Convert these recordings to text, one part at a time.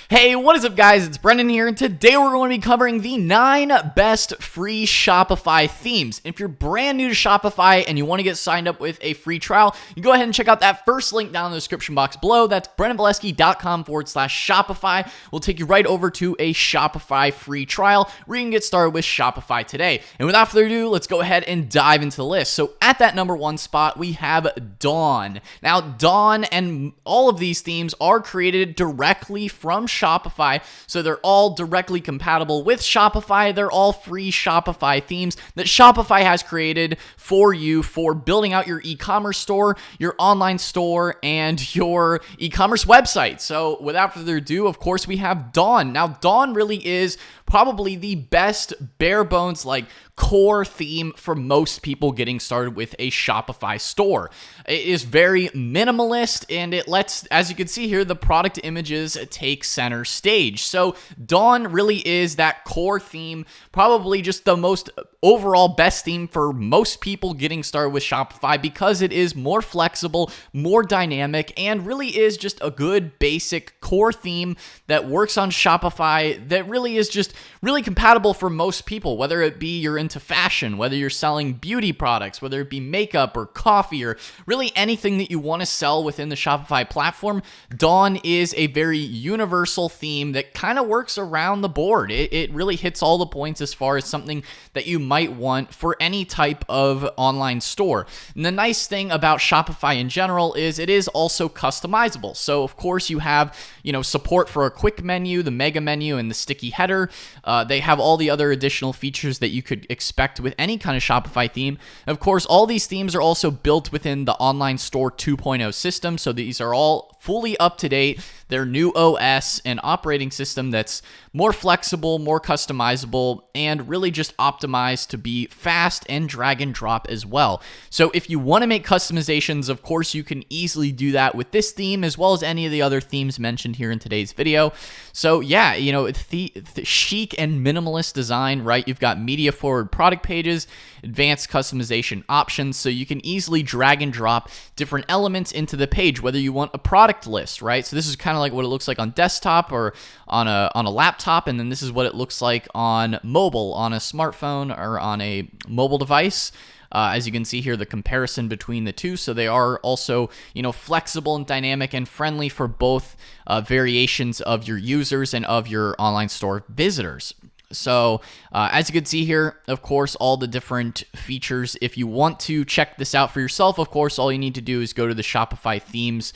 Hey, what is up guys? It's Brendan here, and today we're going to be covering the 9 best free Shopify themes. If you're brand new to Shopify and you want to get signed up with a free trial, you go ahead and check out that first link down in the description box below. That's brendanvalesky.com/Shopify. We'll take you right over to a Shopify free trial where you can get started with Shopify today. And without further ado, let's go ahead and dive into the list. So at that number 1 spot, we have Dawn. Now, Dawn and all of these themes are created directly from Shopify, so they're all directly compatible with Shopify. They're all free Shopify themes that Shopify has created for you for building out your e-commerce store, your online store, and your e-commerce website. So without further ado, of course, we have Dawn. Now, Dawn really is probably the best bare bones core theme for most people getting started with a Shopify store. It is very minimalist, and it lets, as you can see here, the product images take center stage. So Dawn really is that core theme, probably just the most overall best theme for most people getting started with Shopify because it is more flexible, more dynamic, and really is just a good basic core theme that works on Shopify that really is just really compatible for most people, whether it be you're into fashion, whether you're selling beauty products, whether it be makeup or coffee or really anything that you want to sell within the Shopify platform. Dawn is a very universal theme that kind of works around the board. It really hits all the points as far as something that you might want for any type of online store. And the nice thing about Shopify in general is it is also customizable. So of course you have, support for a quick menu, the mega menu, and the sticky header. They have all the other additional features that you could expect with any kind of Shopify theme. Of course, all these themes are also built within the Online Store 2.0 system, so these are all fully up to date. Their new OS and operating system that's more flexible, more customizable, and really just optimized to be fast and drag and drop as well. So if you want to make customizations, of course, you can easily do that with this theme as well as any of the other themes mentioned here in today's video. So yeah, the chic and minimalist design, right? You've got media forward product pages, advanced customization options, so you can easily drag and drop different elements into the page, whether you want a product list, right? So this is kind of like what it looks like on desktop or on a laptop, and then this is what it looks like on mobile, on a smartphone or on a mobile device. As you can see here, the comparison between the two. So they are also, flexible and dynamic and friendly for both variations of your users and of your online store visitors. So as you can see here, of course, all the different features. If you want to check this out for yourself, of course, all you need to do is go to the Shopify themes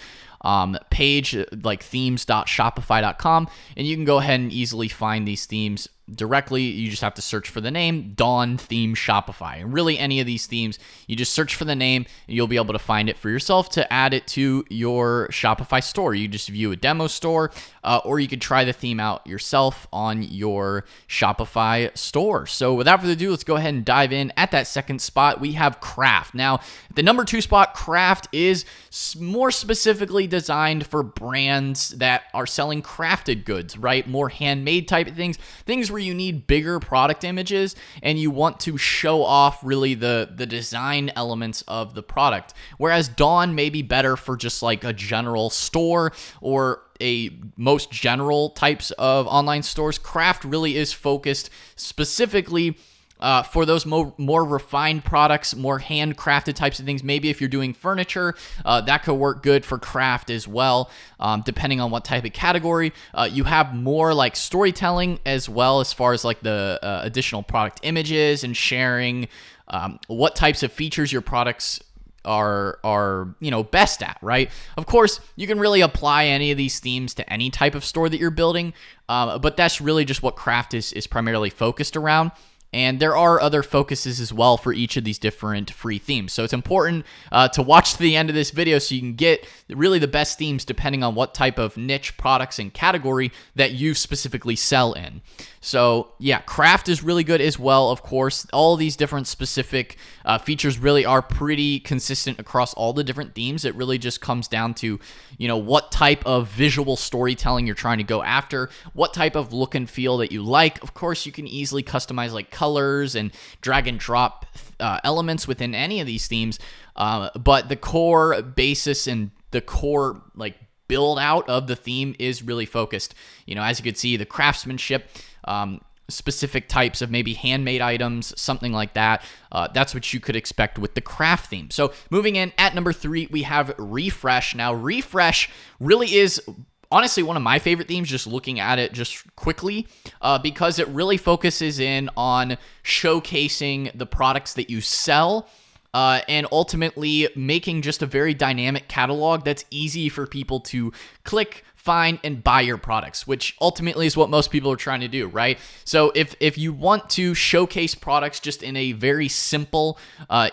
page, like themes.shopify.com, and you can go ahead and easily find these themes directly. You just have to search for the name Dawn Theme Shopify, and really any of these themes, you just search for the name and you'll be able to find it for yourself to add it to your Shopify store. You just view a demo store, or you could try the theme out yourself on your Shopify store. So without further ado, let's go ahead and dive in. At that second spot, we have Craft. Now, the number 2 spot, Craft, is more specifically designed for brands that are selling crafted goods, right? More handmade type of things where you need bigger product images and you want to show off really the design elements of the product. Whereas Dawn may be better for just like a general store or a most general types of online stores. Craft really is focused specifically for those more refined products, more handcrafted types of things. Maybe if you're doing furniture, that could work good for Craft as well, depending on what type of category. You have more like storytelling as well as far as like the additional product images and sharing what types of features your products are best at, right? Of course, you can really apply any of these themes to any type of store that you're building, but that's really just what Craft is primarily focused around. And there are other focuses as well for each of these different free themes. So it's important to watch to the end of this video so you can get really the best themes depending on what type of niche products and category that you specifically sell in. So yeah, Craft is really good as well. Of course, all these different specific features really are pretty consistent across all the different themes. It really just comes down to, what type of visual storytelling you're trying to go after, what type of look and feel that you like. Of course, you can easily customize like colors and drag and drop elements within any of these themes. But the core basis and the core build out of the theme is really focused. As you can see, the craftsmanship, specific types of maybe handmade items, something like that. That's what you could expect with the craft theme. So moving in at number 3, we have Refresh. Now, Refresh really is honestly one of my favorite themes, just looking at it just quickly, because it really focuses in on showcasing the products that you sell, and ultimately making just a very dynamic catalog that's easy for people to click, find, and buy your products, which ultimately is what most people are trying to do, right? So if you want to showcase products just in a very simple,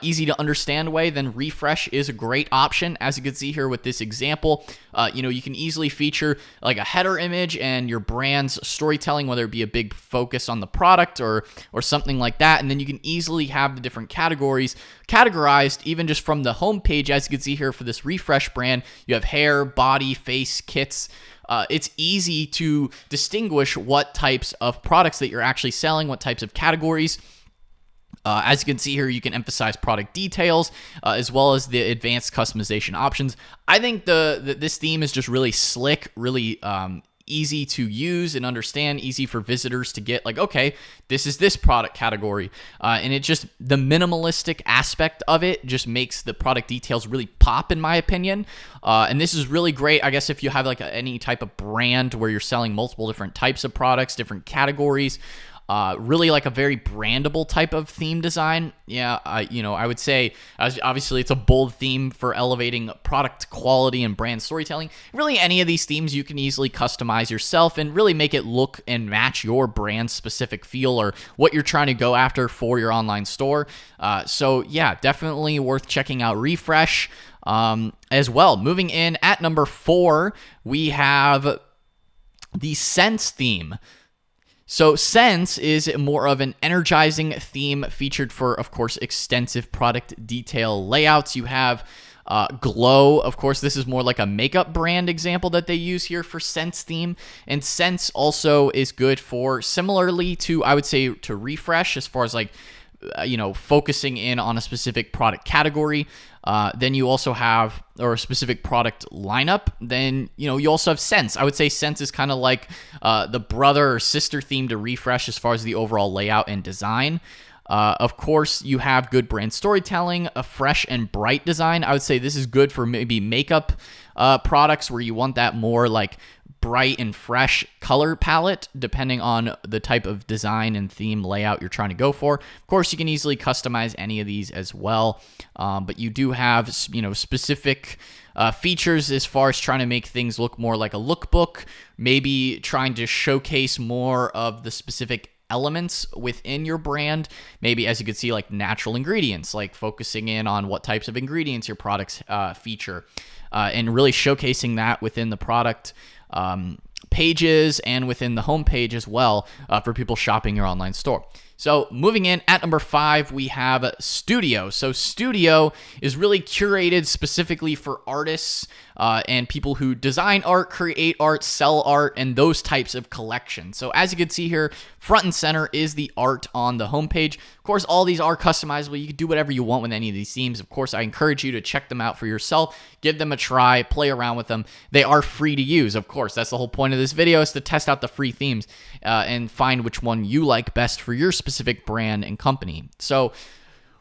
easy to understand way, then Refresh is a great option. As you can see here with this example, you can easily feature like a header image and your brand's storytelling, whether it be a big focus on the product or something like that, and then you can easily have the different categories categorized even just from the homepage. As you can see here for this Refresh brand, you have hair, body, face, kits. It's easy to distinguish what types of products that you're actually selling, what types of categories. As you can see here, you can emphasize product details, as well as the advanced customization options. I think this theme is just really slick, really easy to use and understand, easy for visitors to get, like, okay, this is this product category. And it just, the minimalistic aspect of it just makes the product details really pop, in my opinion. And this is really great, I guess, if you have like any type of brand where you're selling multiple different types of products, different categories. Really like a very brandable type of theme design. Yeah, I would say, obviously it's a bold theme for elevating product quality and brand storytelling. Really, any of these themes you can easily customize yourself and really make it look and match your brand specific feel or what you're trying to go after for your online store. So yeah, definitely worth checking out Refresh as well. Moving in at number 4, we have the Sense theme. So Sense is more of an energizing theme featured for, of course, extensive product detail layouts. You have Glow. Of course, this is more like a makeup brand example that they use here for Sense theme. And Sense also is good for, similarly to, I would say, to Refresh, as far as like, focusing in on a specific product category. Then you also have, or a specific product lineup. Then, you also have Sense. I would say Sense is kind of like the brother or sister theme to Refresh as far as the overall layout and design. Of course, you have good brand storytelling, a fresh and bright design. I would say this is good for maybe makeup products where you want that more like bright and fresh color palette, depending on the type of design and theme layout you're trying to go for. Of course, you can easily customize any of these as well, but you do have, specific features as far as trying to make things look more like a lookbook, maybe trying to showcase more of the specific elements within your brand. Maybe, as you can see, like natural ingredients, like focusing in on what types of ingredients your products feature, and really showcasing that within the product pages and within the homepage as well, for people shopping your online store. So moving in at number 5, we have Studio. So Studio is really curated specifically for artists and people who design art, create art, sell art, and those types of collections. So as you can see here, front and center is the art on the homepage. Of course, all these are customizable. You can do whatever you want with any of these themes. Of course, I encourage you to check them out for yourself. Give them a try, play around with them. They are free to use, of course. That's the whole point of this video, is to test out the free themes and find which one you like best for your specific brand and company. So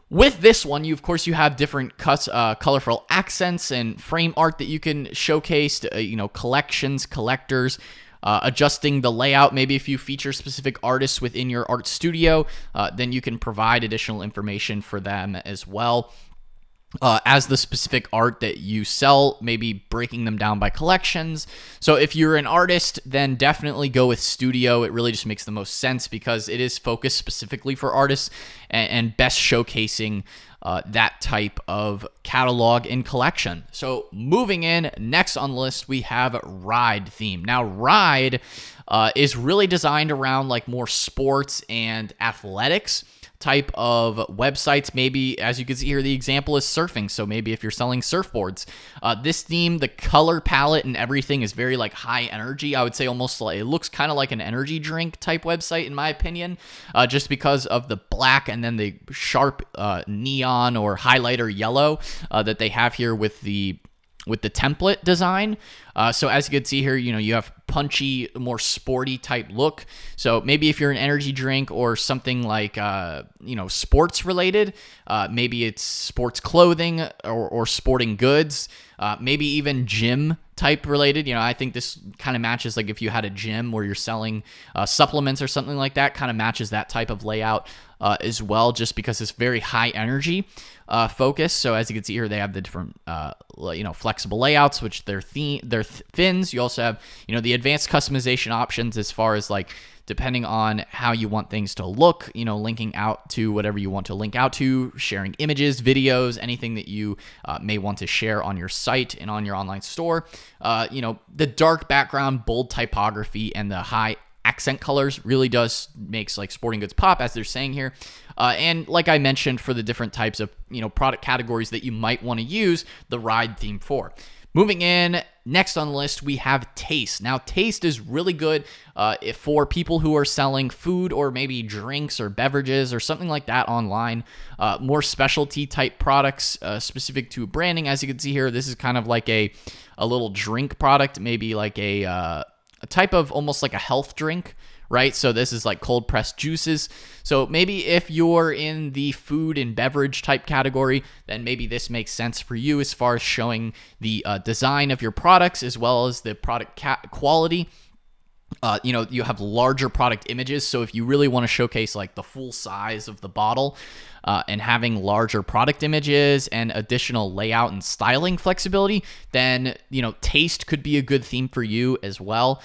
with this one, you have different colorful accents and frame art that you can showcase, collections, collectors, adjusting the layout. Maybe if you feature specific artists within your art studio, then you can provide additional information for them as well. As the specific art that you sell, maybe breaking them down by collections. So if you're an artist, then definitely go with Studio. It really just makes the most sense because it is focused specifically for artists and best showcasing that type of catalog and collection. So moving in, next on the list, we have Ride theme. Now, Ride is really designed around like more sports and athletics type of websites. Maybe, as you can see here, the example is surfing. So maybe if you're selling surfboards, this theme, the color palette and everything is very like high energy. I would say almost like, it looks kind of like an energy drink type website in my opinion, just because of the black and then the sharp neon or highlighter yellow that they have here with the the template design. So as you can see here, you have punchy, more sporty type look. So maybe if you're an energy drink or something like, sports related, maybe it's sports clothing or sporting goods, maybe even gym type related. I think this kind of matches, like if you had a gym where you're selling supplements or something like that, kind of matches that type of layout as well, just because it's very high energy focus. So as you can see here, they have the different flexible layouts, which they're fins. You also have the advanced customization options as far as like depending on how you want things to look, linking out to whatever you want to link out to, sharing images, videos, anything that you may want to share on your site and on your online store. The dark background, bold typography, and the high accent colors really makes like sporting goods pop, as they're saying here. And like I mentioned, for the different types of product categories that you might want to use the ride theme for. Moving in, next on the list, we have Taste. Now, Taste is really good for people who are selling food or maybe drinks or beverages or something like that online. More specialty type products specific to branding. As you can see here, this is kind of like a little drink product, maybe like a type of almost like a health drink, right? So this is like cold pressed juices. So maybe if you're in the food and beverage type category, then maybe this makes sense for you as far as showing the design of your products as well as the product quality. You have larger product images. So if you really want to showcase like the full size of the bottle and having larger product images and additional layout and styling flexibility, then, Taste could be a good theme for you as well.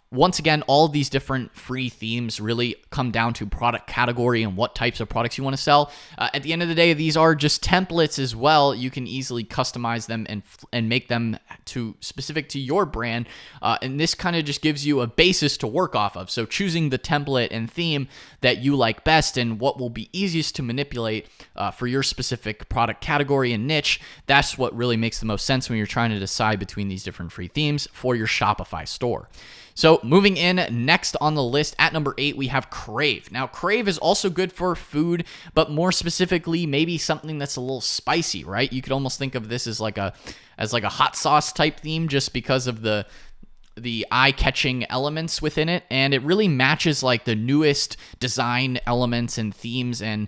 Once again, all of these different free themes really come down to product category and what types of products you want to sell. At the end of the day, these are just templates as well. You can easily customize them and make them specific to your brand. And this kind of just gives you a basis to work off of. So choosing the template and theme that you like best and what will be easiest to manipulate for your specific product category and niche, that's what really makes the most sense when you're trying to decide between these different free themes for your Shopify store. So moving in, next on the list at number 8, we have Crave. Now, Crave is also good for food, but more specifically, maybe something that's a little spicy, right? You could almost think of this as like a hot sauce type theme, just because of the eye-catching elements within it, and it really matches like the newest design elements and themes and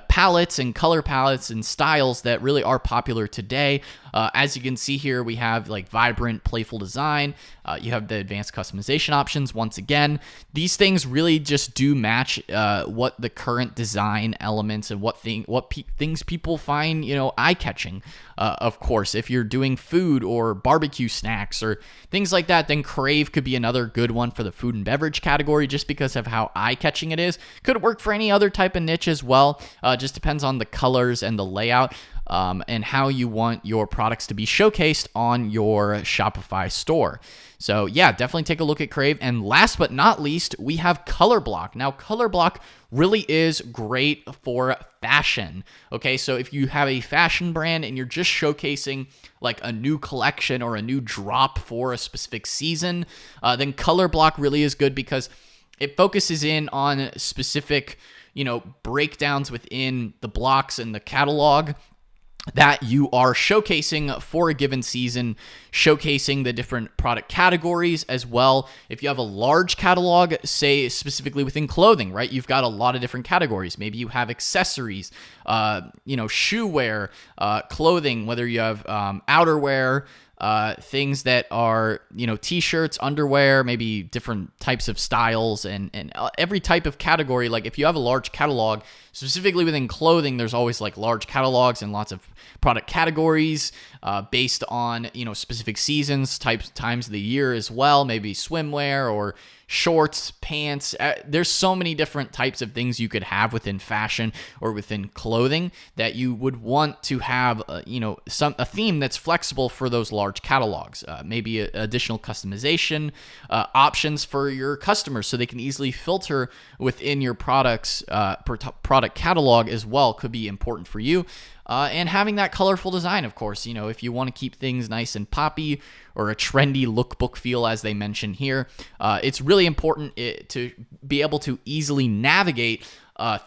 palettes and color palettes and styles that really are popular today. As you can see here, we have like vibrant, playful design. You have the advanced customization options. Once again, these things really just do match what the current design elements and what things people find, eye-catching. Of course, if you're doing food or barbecue snacks or things like that, then Crave could be another good one for the food and beverage category, just because of how eye-catching it is. Could work for any other type of niche as well. Just depends on the colors and the layout. And how you want your products to be showcased on your Shopify store. So yeah, definitely take a look at Crave. And last but not least, we have Colorblock. Now, Colorblock really is great for fashion. Okay, so if you have a fashion brand and you're just showcasing like a new collection or a new drop for a specific season, then Colorblock really is good because it focuses in on specific, breakdowns within the blocks and the catalog that you are showcasing for a given season, showcasing the different product categories as well. If you have a large catalog, say specifically within clothing, right? You've got a lot of different categories. Maybe you have accessories, shoe wear, clothing, whether you have outerwear, things that are, t-shirts, underwear, maybe different types of styles and every type of category. Like if you have a large catalog, specifically within clothing, there's always like large catalogs and lots of product categories based on, specific seasons, times of the year as well, maybe swimwear or shorts, pants. There's so many different types of things you could have within fashion or within clothing that you would want to have, a theme that's flexible for those large catalogs. Maybe additional customization options for your customers so they can easily filter within your products, product catalog as well could be important for you. And having that colorful design, of course, if you want to keep things nice and poppy or a trendy lookbook feel, as they mention here, it's really important to be able to easily navigate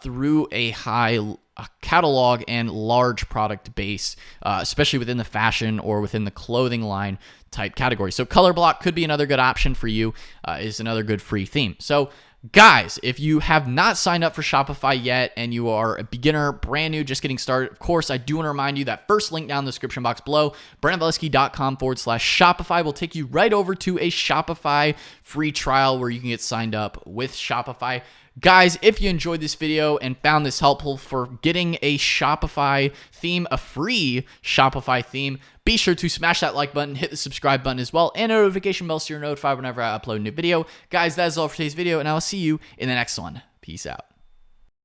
through a high a catalog and large product base, especially within the fashion or within the clothing line type category. So Colorblock could be another good option for you, is another good free theme. So guys, if you have not signed up for Shopify yet and you are a beginner, brand new, just getting started, of course, I do want to remind you that first link down in the description box below, brandonvalesky.com/Shopify will take you right over to a Shopify free trial where you can get signed up with Shopify. Guys, if you enjoyed this video and found this helpful for getting a Shopify theme, a free Shopify theme, be sure to smash that like button, hit the subscribe button as well, and a notification bell so you're notified whenever I upload a new video. Guys, that is all for today's video, and I will see you in the next one. Peace out.